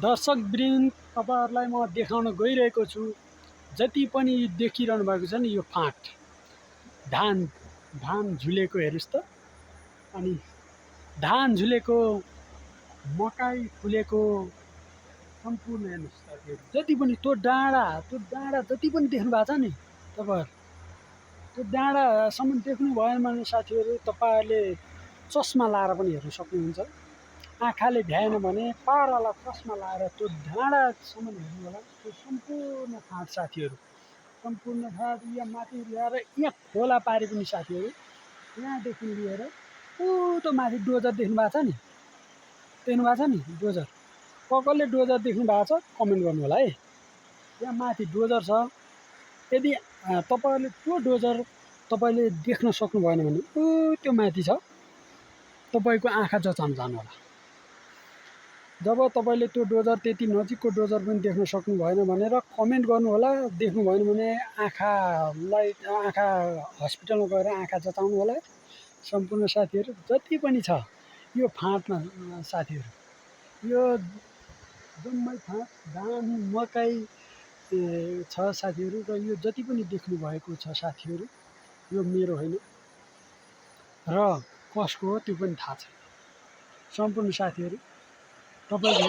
दर्शकवृन्द, तपाईहरुलाई म देखाउन गइरहेको छु। जति पनि देखिरहनु भएको छ नि, यो फाँट धान धान झुलेको हेर्नुस् त। अनि धान झुलेको, मकै फुलेको, सम्पूर्ण हेर्नुस् साथीहरु। जति पनि त्यो डाँडा जति पनि देख्नु भएको छ नि तपाईहरु, त्यो डाँडासम्म देख्नु भएन भने साथीहरु, तपाईहरुले चस्मा लाएर पनि हेर्न सक्नुहुन्छ। आँखाले भ्याएन भने पाराला चस्मा लाएर त्यो डाँडासम्म हेर्नु होला। त्यो सम्पूर्ण फाँट साथीहरु, सम्पूर्ण फाँट यहाँ माथि ल्याएर यहाँ खोला पारे पनि साथीहरु, यहाँदेखि लिएर उँधो माथि डोजर देख्नु भएको छ नि, देख्नु भएको छ नि डोजर। कसले डोजर देख्नु भएको छ कमेन्ट गर्नु होला है। यहाँ माथि डोजर छ। यदि तपाईहरुले त्यो डोजर तपाईले देख्न सक्नु भएन भने त्यो माथि छ, तपाईको आँखा जचाउन जानु होला। जब तपाईले त्यो डोजर, त्यति नजिकको डोजर पनि देख्न सक्नु भएन भनेर कमेन्ट गर्नु होला। देख्नु भएन भने आँखा हस्पिटलमा गएर आँखा जचाउनु होला। सम्पूर्ण साथीहरु, जति पनि छ यो फाँटमा साथीहरु, यो जम्मै फाँट धान मकै छ साथीहरु। र यो जति पनि देख्नु भएको छ साथीहरु, यो मेरो होइन र कसको हो त्यो पनि थाहा छैन। सम्पूर्ण साथीहरु, तपाईको